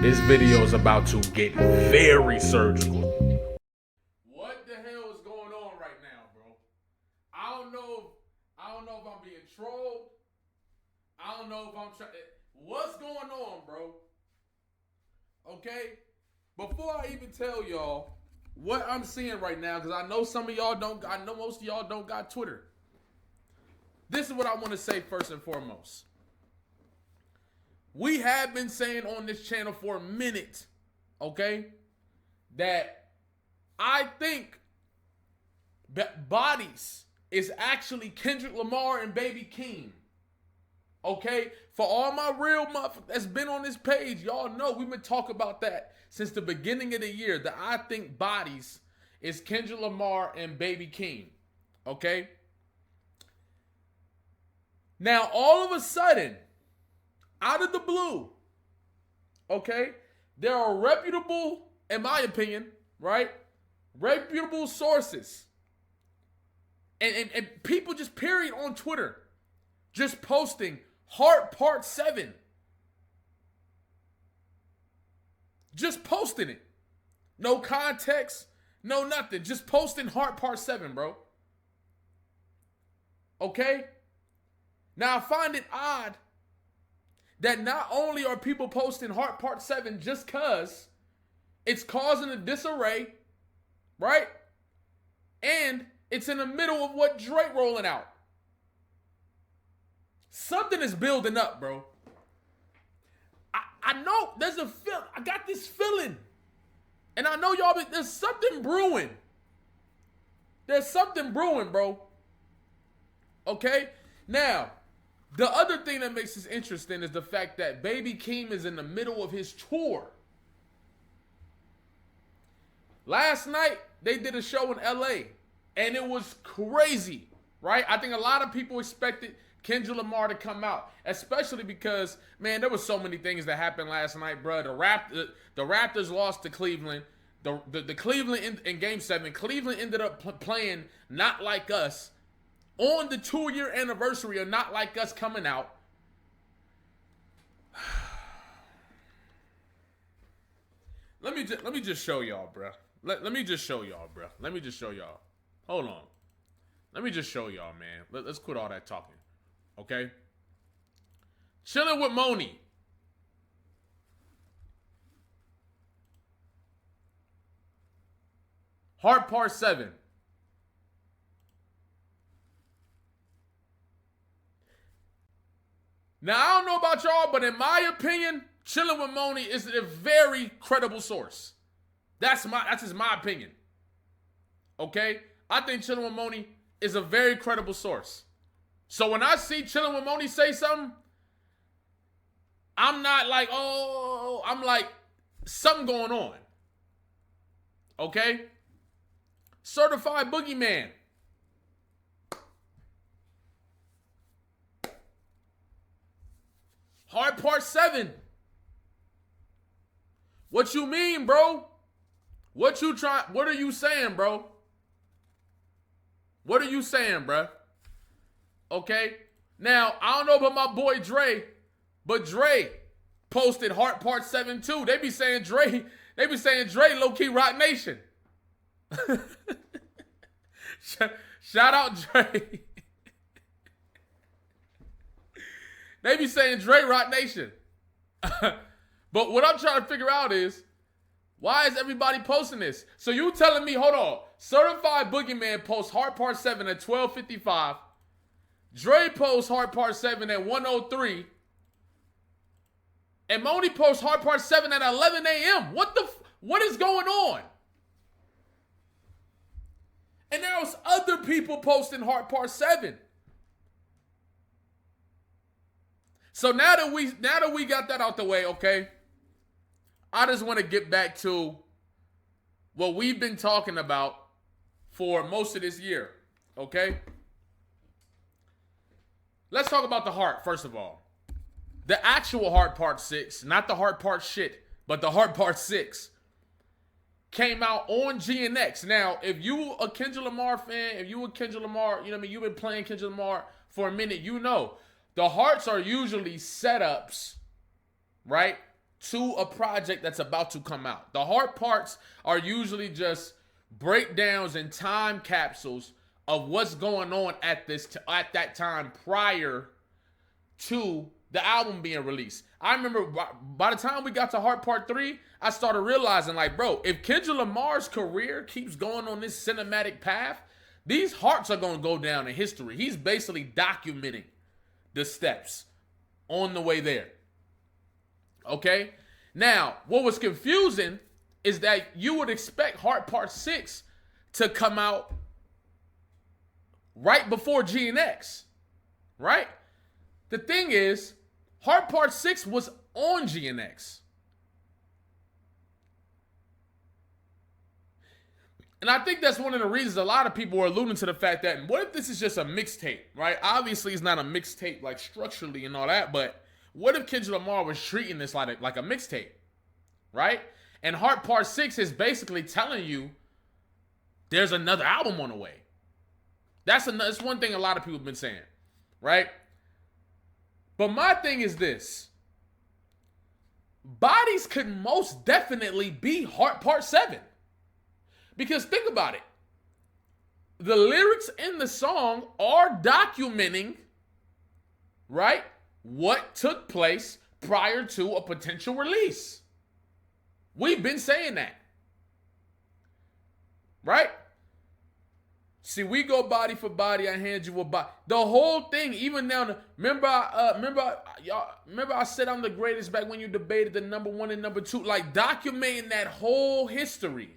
This video is about to get very surgical. What the hell is going on right now, bro? I don't know if I'm being trolled. I don't know if I'm trying. What's going on, bro? Okay? Before I even tell y'all what I'm seeing right now, because I know some of y'all don't, I know most of y'all don't got Twitter. This is what I want to say first and foremost. We have been saying on this channel for a minute, okay, that I think that Bodies is actually Kendrick Lamar and Baby Keem. Okay? For all my real motherfuckers that's been on this page, y'all know we've been talking about that since the beginning of the year, that I think Bodies is Kendrick Lamar and Baby Keem. Okay? Now, all of a sudden, out of the blue, okay, there are reputable, in my opinion, right, reputable sources and people just period on Twitter just posting Heart Part 7. Just posting it. No context, no nothing. Just posting Heart Part 7, bro. Okay? Now, I find it odd that not only are people posting Heart Part 7 just because it's causing a disarray, right? And it's in the middle of what Drake rolling out. Something is building up, bro. I know there's a feel. I got this feeling. And I know y'all, there's something brewing. There's something brewing, bro. Okay? Now, the other thing that makes this interesting is the fact that Baby Keem is in the middle of his tour. Last night, they did a show in LA, and it was crazy, right? I think a lot of people expected Kendrick Lamar to come out, especially because, man, there were so many things that happened last night, bro. The Raptors lost to Cleveland. The Cleveland in Game 7, Cleveland ended up playing Not Like Us on the 2-year anniversary of Not Like Us coming out. Let me just show y'all, bro. Let me just show y'all, bro. Let me just show y'all. Hold on. Let me just show y'all, man. Let's quit all that talking. Okay? Chilling with Moni. Heart Part 7. Now, I don't know about y'all, but in my opinion, Chilling with Moni is a very credible source. That's just my opinion. Okay? I think Chilling with Moni is a very credible source. So when I see Chilling with Moni say something, I'm not like, oh, I'm like, something going on. Okay? Certified Boogeyman. Heart Part 7. What you mean, bro? What are you saying, bro? What are you saying, bro? Okay? Now, I don't know about my boy Dre, but Dre posted Heart Part 7 too. They be saying Dre low-key Rock Nation. Shout out Dre. They be saying Dre Rock Nation. But what I'm trying to figure out is, why is everybody posting this? So you telling me, hold on, Certified Boogeyman posts Heart Part 7 at 12:55. Dre posts Heart Part 7 at 1:03. And Moni posts Heart Part 7 at 11 a.m. What is going on? And there's other people posting Heart Part 7. So now that we got that out the way, okay, I just want to get back to what we've been talking about for most of this year, okay? Let's talk about the heart, first of all. The actual Heart Part 6, not the Heart Part shit, but the Heart Part 6, came out on GNX. Now, if you a Kendrick Lamar fan, if you a Kendrick Lamar, you know what I mean, you've been playing Kendrick Lamar for a minute, you know. The hearts are usually setups, right? to a project that's about to come out. The hard parts are usually just breakdowns and time capsules of what's going on at that time prior to the album being released. I remember by the time we got to Heart Part 3, I started realizing, like, bro, if Kendrick Lamar's career keeps going on this cinematic path, these hearts are going to go down in history. He's basically documenting the steps on the way there. Okay? Now, what was confusing is that you would expect Heart Part 6 to come out right before G and X, right? The thing is, Heart Part 6 was on G and X. And I think that's one of the reasons a lot of people are alluding to the fact that, what if this is just a mixtape, right? Obviously, it's not a mixtape, like, structurally and all that, but what if Kendrick Lamar was treating this like a mixtape, right? And Heart Part 6 is basically telling you there's another album on the way. That's one thing a lot of people have been saying, right? But my thing is this. Bodies could most definitely be Heart Part 7. Because think about it. The lyrics in the song are documenting, right, what took place prior to a potential release. We've been saying that. Right? See, we go body for body. I hand you a body. The whole thing, even now. Remember I said I'm the greatest back when you debated the number 1 and number 2. Like, documenting that whole history,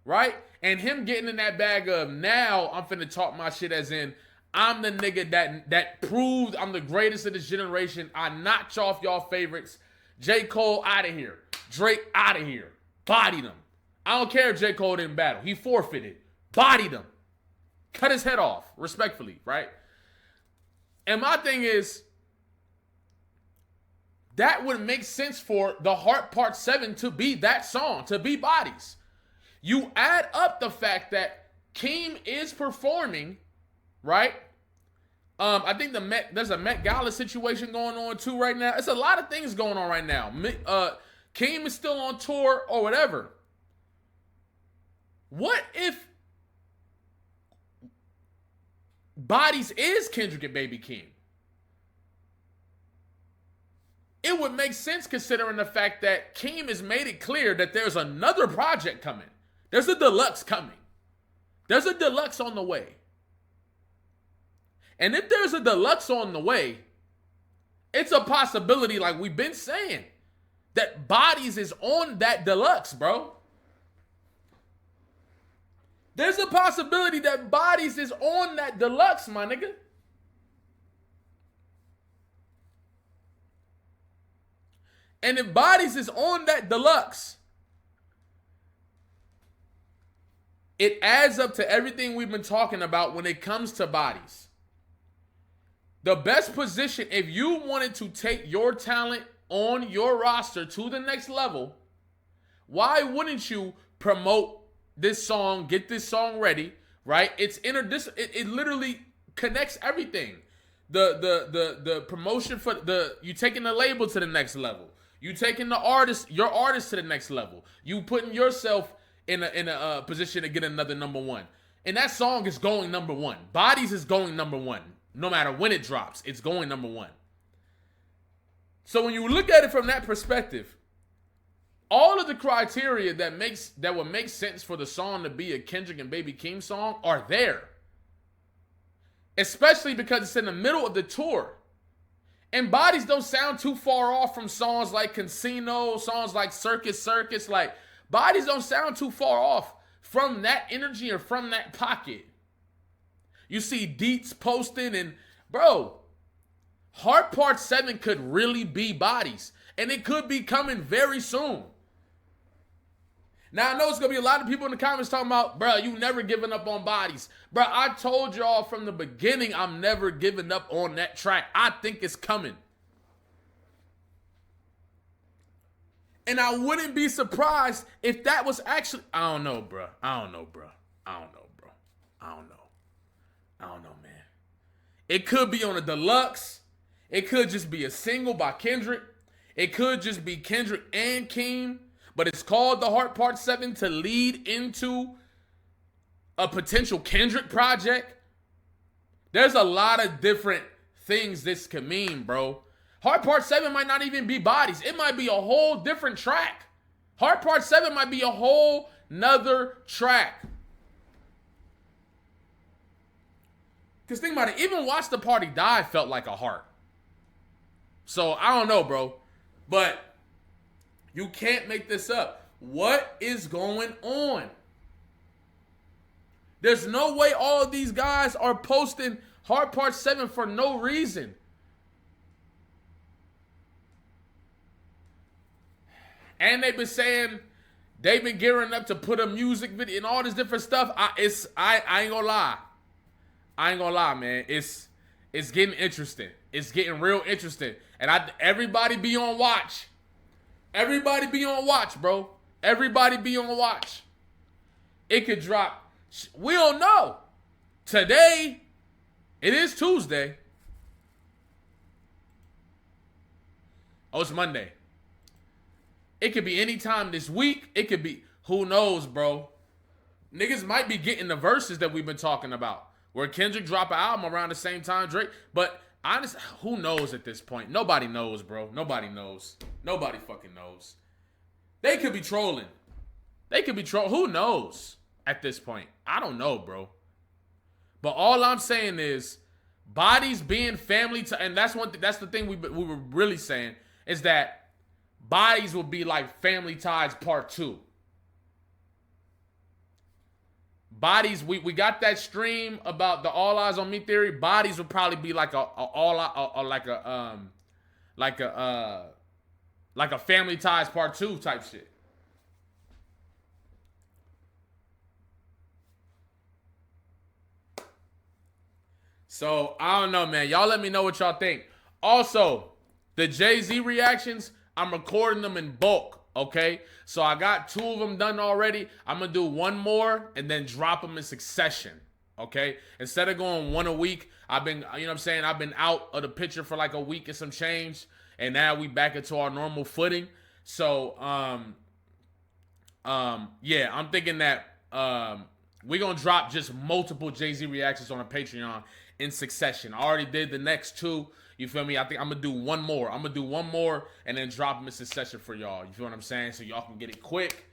right? And him getting in that bag of, now I'm finna talk my shit, as in, I'm the nigga that proved I'm the greatest of this generation. I knocked off y'all favorites. J. Cole out of here. Drake out of here. Bodied him. I don't care if J. Cole didn't battle. He forfeited. Bodied him. Cut his head off, respectfully, right? And my thing is, that would make sense for the Heart Part 7 to be that song, to be Bodies. You add up the fact that Keem is performing, right? I think there's a Met Gala situation going on too right now. It's a lot of things going on right now. Keem is still on tour or whatever. What if Bodies is Kendrick and Baby Keem? It would make sense considering the fact that Keem has made it clear that there's another project coming. There's a deluxe coming. There's a deluxe on the way. And if there's a deluxe on the way, it's a possibility, like we've been saying, that Bodies is on that deluxe, bro. There's a possibility that Bodies is on that deluxe, my nigga. And if Bodies is on that deluxe, it adds up to everything we've been talking about when it comes to Bodies. The best position, if you wanted to take your talent on your roster to the next level, why wouldn't you promote this song, get this song ready, right? It literally connects everything. The promotion for you taking the label to the next level. You taking your artist to the next level. You putting yourself in a position to get another number 1. And that song is going number 1. Bodies is going number 1. No matter when it drops, it's going number 1. So when you look at it from that perspective, all of the criteria that would make sense for the song to be a Kendrick and Baby Keem song are there. Especially because it's in the middle of the tour. And Bodies don't sound too far off from songs like Casino, songs like Circus Circus. Like, Bodies don't sound too far off from that energy or from that pocket. You see Deets posting, and bro, Heart Part 7 could really be Bodies. And it could be coming very soon. Now, I know it's going to be a lot of people in the comments talking about, bro, you never giving up on Bodies. Bro, I told y'all from the beginning I'm never giving up on that track. I think it's coming. And I wouldn't be surprised if that was actually, I don't know, bro, man. It could be on a deluxe. It could just be a single by Kendrick. It could just be Kendrick and Keem, but it's called the Heart Part 7 to lead into a potential Kendrick project. There's a lot of different things this could mean, bro. Heart Part 7 might not even be bodies. It might be a whole different track. Heart Part 7 might be a whole nother track. Because think about it, even Watch the Party Die felt like a heart. So, I don't know, bro. But you can't make this up. What is going on? There's no way all of these guys are posting Heart Part 7 for no reason. And they've been saying they've been gearing up to put a music video and all this different stuff. I ain't gonna lie. I ain't gonna lie, man. It's getting interesting. It's getting real interesting. And everybody be on watch. Everybody be on watch, bro. Everybody be on watch. It could drop. We don't know. Today, it is Tuesday. Oh, it's Monday. It could be any time this week. It could be, who knows, bro. Niggas might be getting the verses that we've been talking about. Where Kendrick drop an album around the same time Drake. But honestly, who knows at this point? Nobody knows, bro. Nobody knows. Nobody fucking knows. They could be trolling. They could be trolling. Who knows at this point? I don't know, bro. But all I'm saying is, bodies being family, and that's the thing we were really saying, is that bodies will be like Family Ties Part 2. Bodies, we got that stream about the All Eyes on Me theory. Bodies would probably be like like a Family Ties Part 2 type shit. So, I don't know, man. Y'all let me know what y'all think. Also, the Jay-Z reactions, I'm recording them in bulk, okay? So, I got 2 of them done already. I'm going to do 1 more and then drop them in succession, okay? Instead of going 1 a week, I've been, you know what I'm saying? I've been out of the picture for like a week and some change. And now we back into our normal footing. So, yeah, I'm thinking that we're going to drop just multiple Jay-Z reactions on a Patreon in succession. I already did the next 2. You feel me? I think I'm going to do 1 more. I'm going to do 1 more and then drop them in succession for y'all. You feel what I'm saying? So y'all can get it quick,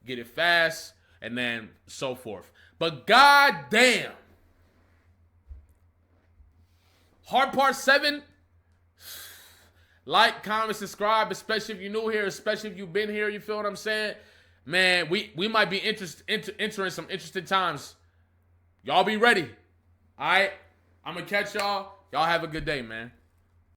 get it fast, and then so forth. But goddamn. Heart Part 7. Like, comment, subscribe, especially if you're new here, especially if you've been here. You feel what I'm saying? Man, we might be entering some interesting times. Y'all be ready. All right? I'm going to catch y'all. Y'all have a good day, man.